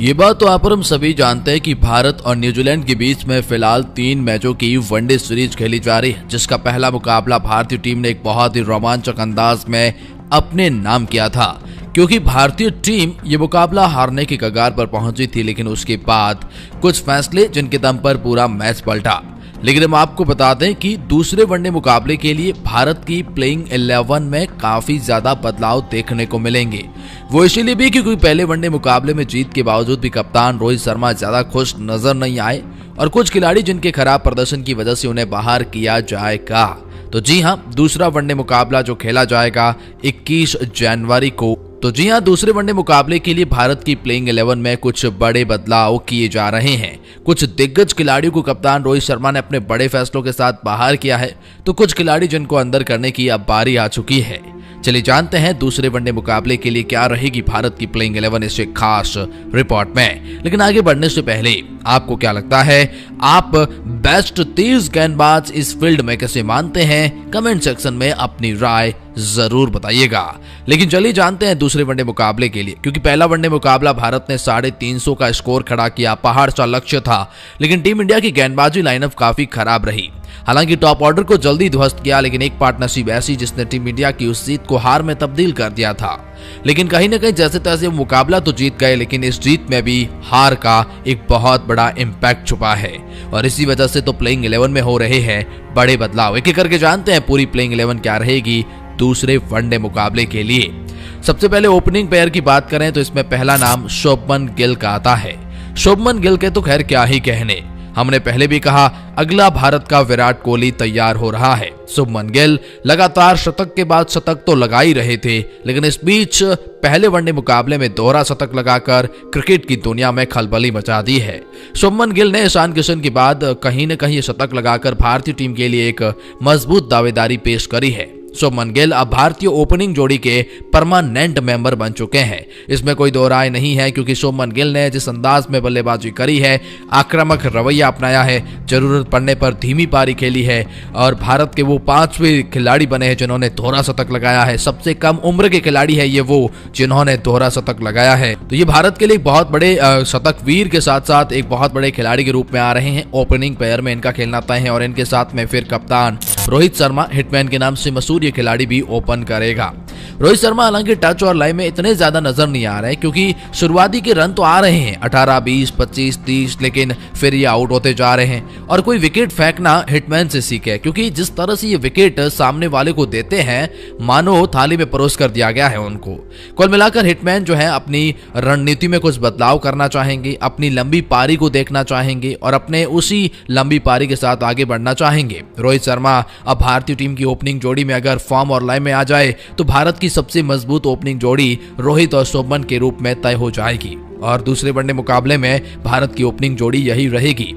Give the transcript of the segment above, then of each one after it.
ये बात तो आप और हम सभी जानते हैं कि भारत और न्यूजीलैंड के बीच में फिलहाल 3 मैचों की वनडे सीरीज खेली जा रही है, जिसका पहला मुकाबला भारतीय टीम ने एक बहुत ही रोमांचक अंदाज में अपने नाम किया था, क्योंकि भारतीय टीम ये मुकाबला हारने की कगार पर पहुंची थी। लेकिन उसके बाद कुछ फैसले जिनके दम पर पूरा मैच पलटा। लेकिन हम आपको बता दें कि दूसरे वनडे मुकाबले के लिए भारत की प्लेइंग 11 में काफी ज्यादा बदलाव देखने को मिलेंगे। वो इसीलिए भी क्योंकि पहले वनडे मुकाबले में जीत के बावजूद भी कप्तान रोहित शर्मा ज्यादा खुश नजर नहीं आए और कुछ खिलाड़ी जिनके खराब प्रदर्शन की वजह से उन्हें बाहर किया जाएगा। तो जी हां, दूसरा वनडे मुकाबला जो खेला जाएगा 21 जनवरी को। तो जी हां, दूसरे वनडे मुकाबले के लिए भारत की प्लेइंग 11 में कुछ बड़े बदलाव किए जा रहे हैं। कुछ दिग्गज खिलाड़ियों को कप्तान रोहित शर्मा ने अपने बड़े फैसलों के साथ बाहर किया है, तो कुछ खिलाड़ी जिनको अंदर करने की अब बारी आ चुकी है। चलिए जानते हैं दूसरे वनडे मुकाबले के लिए क्या रहेगी भारत की प्लेइंग 11 इस खास रिपोर्ट में। लेकिन आगे बढ़ने से पहले आपको क्या लगता है, आप बेस्ट 30 गेंदबाज इस फील्ड में कैसे मानते हैं? कमेंट सेक्शन में अपनी राय जरूर बताइएगा। लेकिन चलिए जानते हैं दूसरे वनडे मुकाबले के लिए, क्योंकि पहला वनडे मुकाबला भारत ने 350 का स्कोर खड़ा किया, पहाड़ सा लक्ष्य था। लेकिन टीम इंडिया की गेंदबाजी लाइनअप काफी खराब रही। हालांकि टॉप ऑर्डर को जल्दी ध्वस्त किया, लेकिन एक पार्टनरशिप ऐसी जिसने टीम इंडिया की उस जीत को हार में तब्दील कर दिया था। लेकिन कहीं न कहीं जैसे तैसे मुकाबला तो जीत गए, लेकिन इस जीत में भी हार का एक बहुत बड़ा इंपैक्ट छुपा है और इसी वजह से तो प्लेइंग 11 में हो रहे हैं बड़े बदलाव। एक एक करके जानते हैं पूरी प्लेइंग 11 क्या रहेगी दूसरे वनडे मुकाबले के लिए। सबसे पहले ओपनिंग पेयर की बात करें तो इसमें पहला नाम शुभमन गिल का आता है। शुभमन गिल के तो खैर क्या ही कहने, हमने पहले भी कहा अगला भारत का विराट कोहली तैयार हो रहा है। शुभमन गिल लगातार शतक के बाद शतक तो लगा ही रहे थे, लेकिन इस बीच पहले वनडे मुकाबले में दोहरा शतक लगाकर क्रिकेट की दुनिया में खलबली मचा दी है। शुभमन गिल ने ईशान किशन के बाद कहीं न कहीं शतक लगाकर भारतीय टीम के लिए एक मजबूत दावेदारी पेश करी है। शुभमन गिल अब भारतीय ओपनिंग जोड़ी के परमानेंट मेंबर बन चुके हैं, इसमें कोई दो राय नहीं है, क्योंकि शुभमन गिल ने जिस अंदाज में बल्लेबाजी करी है, आक्रामक रवैया अपनाया है, जरूरत पड़ने पर धीमी पारी खेली है और भारत के वो 5वें खिलाड़ी बने हैं जिन्होंने दोहरा शतक लगाया है। सबसे कम उम्र के खिलाड़ी है ये वो जिन्होंने दोहरा शतक लगाया है। तो ये भारत के लिए बहुत बड़े शतक वीर के साथ साथ एक बहुत बड़े खिलाड़ी के रूप में आ रहे हैं। ओपनिंग पेयर में इनका खेलना तय है और इनके साथ में फिर कप्तान रोहित शर्मा, हिटमैन के नाम से मशहूर ये खिलाड़ी भी ओपन करेगा। रोहित शर्मा हालांकि टच और लाइन में इतने ज्यादा नजर नहीं आ रहे, क्योंकि शुरुआती के रन तो आ रहे हैं 18, 20, 25, 30, लेकिन फिर ये आउट होते जा रहे हैं। और कोई विकेट फेंकना हिटमैन से सीखे, क्योंकि जिस तरह से ये विकेट सामने वाले को देते हैं मानो थाली में परोस कर दिया गया है उनको। कुल मिलाकर हिटमैन जो है अपनी रणनीति में कुछ बदलाव करना चाहेंगे, अपनी लंबी पारी को देखना चाहेंगे और अपने उसी लंबी पारी के साथ आगे बढ़ना चाहेंगे। रोहित शर्मा अब भारतीय टीम की ओपनिंग जोड़ी में अगर फॉर्म और लाइन में आ जाए तो भारत की सबसे मजबूत ओपनिंग जोड़ी रोहित और शुभमन के रूप में तय हो जाएगी और दूसरे वनडे मुकाबले में भारत की ओपनिंग जोड़ी यही रहेगी।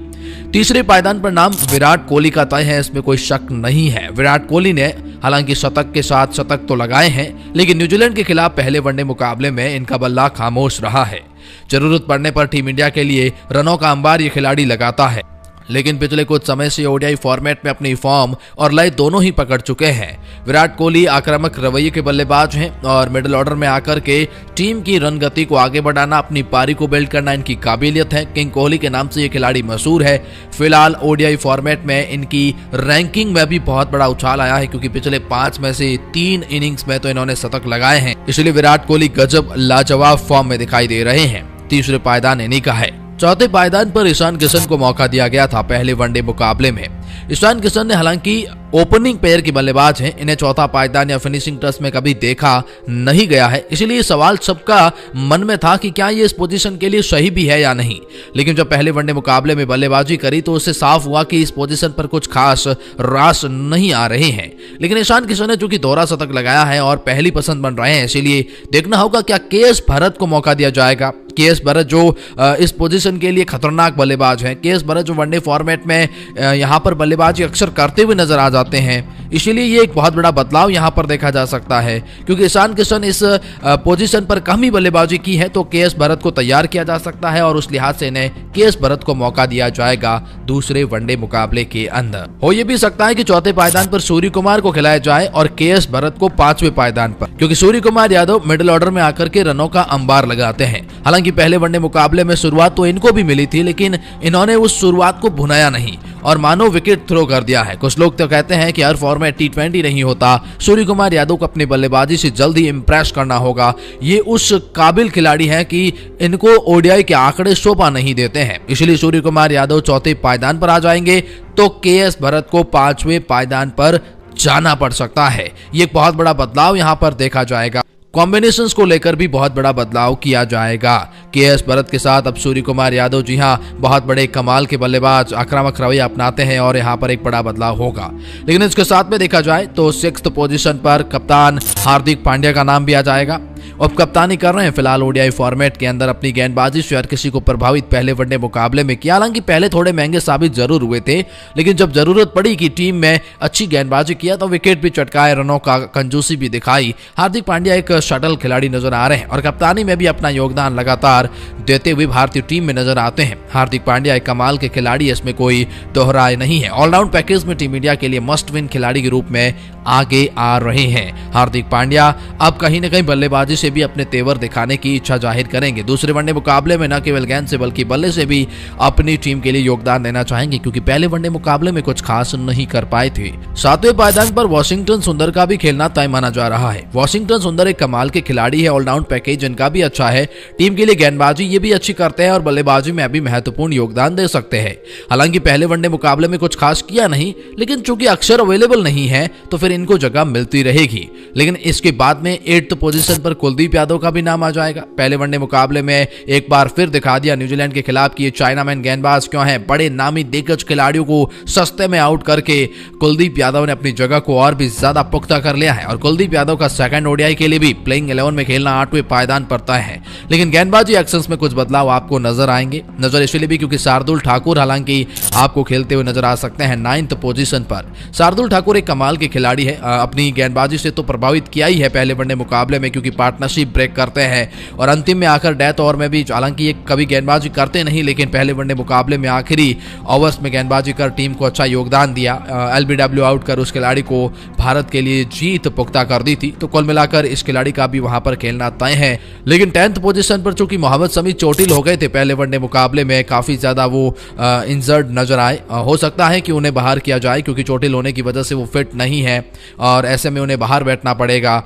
तीसरे पायदान पर नाम विराट कोहली का तय है, इसमें कोई शक नहीं है। विराट कोहली ने हालांकि शतक के साथ शतक तो लगाए हैं, लेकिन न्यूजीलैंड के खिलाफ पहले वनडे मुकाबले में इनका बल्ला खामोश रहा है। जरूरत पड़ने पर टीम इंडिया के लिए रनों का अंबार ये खिलाड़ी लगाता है, लेकिन पिछले कुछ समय से ओडीआई फॉर्मेट में अपनी फॉर्म और लय दोनों ही पकड़ चुके हैं। विराट कोहली आक्रामक रवैये के बल्लेबाज हैं और मिडिल ऑर्डर में आकर के टीम की रन गति को आगे बढ़ाना, अपनी पारी को बिल्ड करना इनकी काबिलियत है। किंग कोहली के नाम से ये खिलाड़ी मशहूर है। फिलहाल ओडीआई फॉर्मेट में इनकी रैंकिंग में भी बहुत बड़ा उछाल आया है, क्योंकि पिछले 5 में से 3 इनिंग्स में तो इन्होंने शतक लगाए हैं। इसलिए विराट कोहली गजब लाजवाब फॉर्म में दिखाई दे रहे हैं। तीसरे पायदान इन्हीं का है। चौथे पायदान पर ईशान किशन को मौका दिया गया था पहले वनडे मुकाबले में। ईशान किशन ने हालांकि ओपनिंग पेयर की बल्लेबाज हैं, इन्हें चौथा पायदान या फिनिशिंग टच में कभी देखा नहीं गया है, इसलिए सवाल सबका मन में था कि क्या ये इस पोजीशन के लिए सही भी है या नहीं। लेकिन जब पहले वनडे मुकाबले में बल्लेबाजी करी तो उससे साफ हुआ कि इस पोजीशन पर कुछ खास रास नहीं आ रहे हैं। लेकिन ईशान किशन ने चूंकि दोहरा शतक लगाया है और पहली पसंद बन रहे हैं, इसीलिए देखना होगा क्या केएस भरत को मौका दिया जाएगा। केएस भरत जो इस पोजीशन के लिए खतरनाक बल्लेबाज हैं, केएस भरत जो वनडे फॉर्मेट में यहाँ पर बल्लेबाजी अक्सर करते हुए नजर आ जाते हैं। इसीलिए ये एक बहुत बड़ा बदलाव यहाँ पर देखा जा सकता है, क्योंकि ईशान किशन इस पोजीशन पर कम ही बल्लेबाजी की है तो के.एस. भरत को तैयार किया जा सकता है और उस लिहाज से इन्हें के.एस. भरत को मौका दिया जाएगा दूसरे वनडे मुकाबले के अंदर। हो ये भी सकता है कि चौथे पायदान पर सूर्य कुमार को खिलाया जाए और के.एस. भरत को पांचवें पायदान पर, क्योंकि सूर्य कुमार यादव मिडिल ऑर्डर में आकर के रनों का अंबार लगाते हैं। हालांकि पहले वनडे मुकाबले में शुरुआत तो इनको भी मिली थी, लेकिन इन्होंने उस शुरुआत को भुनाया नहीं और मानो विकेट थ्रो कर दिया है। कुछ लोग तो कहते हैं कि हर फॉर्मेट टी20 नहीं होता, सूर्य कुमार यादव को अपनी बल्लेबाजी से जल्दी इंप्रेस करना होगा। ये उस काबिल खिलाड़ी हैं कि इनको ओडीआई के आंकड़े शोभा नहीं देते हैं, इसलिए सूर्य कुमार यादव चौथे पायदान पर आ जाएंगे तो के.एस. भरत को पांचवें पायदान पर जाना पड़ सकता है। ये एक बहुत बड़ा बदलाव यहाँ पर देखा जाएगा। कॉम्बिनेशंस को लेकर भी बहुत बड़ा बदलाव किया जाएगा। के.एस. भरत के साथ अब सूर्य कुमार यादव जी हां बहुत बड़े कमाल के बल्लेबाज आक्रामक रवैया अपनाते हैं और यहां पर एक बड़ा बदलाव होगा। लेकिन इसके साथ में देखा जाए तो 6th पोजीशन पर कप्तान हार्दिक पांड्या का नाम भी आ जाएगा। अब कप्तानी कर रहे हैं फिलहाल ओडीआई फॉर्मेट के अंदर। अपनी गेंदबाजी से हर किसी को प्रभावित पहले वनडे मुकाबले में किया। हालांकि पहले थोड़े महंगे साबित जरूर हुए थे, लेकिन जब जरूरत पड़ी कि टीम में अच्छी गेंदबाजी किया तो विकेट भी चटकाए, रनों का कंजूसी भी दिखाई। हार्दिक पांड्या एक शटल खिलाड़ी नजर आ रहे हैं और कप्तानी में भी अपना योगदान लगातार देते हुए भारतीय टीम में नजर आते हैं। हार्दिक पांड्या एक कमाल के खिलाड़ी, इसमें कोई दोहराए नहीं है। ऑलराउंड पैकेज में टीम इंडिया के लिए मस्ट विन खिलाड़ी के रूप में आगे आ रहे हैं। हार्दिक पांड्या अब कहीं न कहीं बल्लेबाजी से भी अपने तेवर दिखाने की इच्छा जाहिर करेंगे। दूसरे वनडे मुकाबले में न केवल गेंद से बल्कि बल्ले से भी अपनी टीम के लिए योगदान देना चाहेंगे, क्योंकि पहले वनडे मुकाबले में कुछ खास नहीं कर पाए थे। 7वें पायदान पर वॉशिंगटन सुंदर का भी खेलना तय माना जा रहा है। वॉशिंगटन सुंदर एक कमाल के खिलाड़ी है, ऑलराउंड पैकेज इनका भी अच्छा है, टीम के लिए गेंदबाजी ये भी अच्छी करते हैं और बल्लेबाजी में अभी महत्वपूर्ण योगदान दे सकते हैं। हालांकि पहले वनडे मुकाबले में कुछ खास किया नहीं, लेकिन चूंकि अक्षर अवेलेबल नहीं है तो फिर इनको जगह मिलती रहेगी। लेकिन इसके बाद में 8th पोजीशन पर कुलदीप यादव का भी नाम आ जाएगा। पहले वनडे मुकाबले में एक बार फिर दिखा दिया न्यूजीलैंड के खिलाफ कि ये चाइनामैन गेंदबाज क्यों है। बड़े नामी दिग्गज खिलाड़ियों को सस्ते में आउट करके कुलदीप यादव ने अपनी जगह को और भी ज्यादा पुख्ता कर लिया है और कुलदीप यादव का सेकंड ओडीआई के लिए भी प्लेइंग 11 में खेलना 8वें पायदान पर तय है। लेकिन गेंदबाजी एक्शंस में कुछ बदलाव आपको नजर आएंगे। नजर इसलिए भी क्योंकि शार्दुल ठाकुर हालांकि आपको खेलते हुए नजर आ सकते हैं 9th पोजीशन पर। शार्दुल ठाकुर एक कमाल के खिलाड़ी है, अपनी गेंदबाजी से तो प्रभावित किया ही है पहले वनडे मुकाबले में, क्योंकि पार्टनरशिप ब्रेक करते हैं और अंतिम में आकर डेथ ओवर में भी, हालांकि ये कभी गेंदबाजी करते नहीं, लेकिन पहले वनडे मुकाबले में आखिरी ओवर्स में गेंदबाजी कर टीम को अच्छा योगदान दिया। एलबीडब्ल्यू आउट कर उस खिलाड़ी को भारत के लिए जीत पुख्ता कर दी थी। तो कुल मिलाकर इस खिलाड़ी का भी वहां पर खेलना तय है। लेकिन 10th पोजीशन पर चूंकि मोहम्मद शमी चोटिल हो गए थे पहले वनडे मुकाबले में, काफी ज्यादा वो इंजर्ड नजर आए। हो सकता है कि उन्हें बाहर किया जाए, क्योंकि चोटिल होने की वजह से वो फिट नहीं है और ऐसे में उन्हें बाहर बैठना पड़ेगा।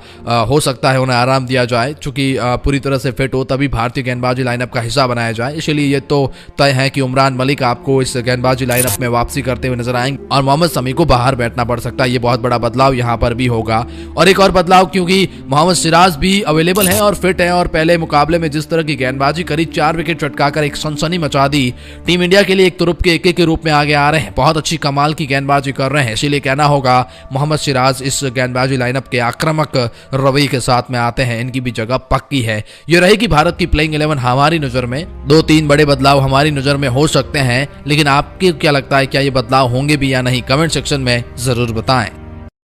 हो सकता है उन्हें आराम दिया जाए, चूंकि पूरी तरह से फिट हो तभी भारतीय गेंदबाजी लाइनअप का हिस्सा बनाया जाए। इसलिए ये तो तय है कि उमरान मलिक आपको इस गेंदबाजी लाइनअप में वापसी करते हुए नजर आएंगे और मोहम्मद शमी को बाहर बैठना पड़ सकता है। ये बहुत बड़ा बदलाव यहाँ पर भी होगा। और एक और बदलाव, क्योंकि मोहम्मद सिराज भी अवेलेबल है और फिट है और पहले मुकाबले में जिस तरह की गेंदबाजी करी, 4 विकेट चटकाकर एक सनसनी मचा दी। टीम इंडिया के लिए एक तुरुप के एक के रूप में आगे आ रहे हैं, बहुत अच्छी कमाल की गेंदबाजी कर रहे हैं। इसलिए कहना होगा मोहम्मद सिराज इस गेंदबाजी लाइनअप के आक्रामक रवैये के साथ में आते हैं, इनकी भी जगह पक्की है। ये रहेगी भारत की प्लेइंग 11 हमारी नजर में। 2-3 बड़े बदलाव हमारी नजर में हो सकते हैं, लेकिन आपको क्या लगता है, क्या ये बदलाव होंगे भी या नहीं? कमेंट सेक्शन में जरूर बताएं।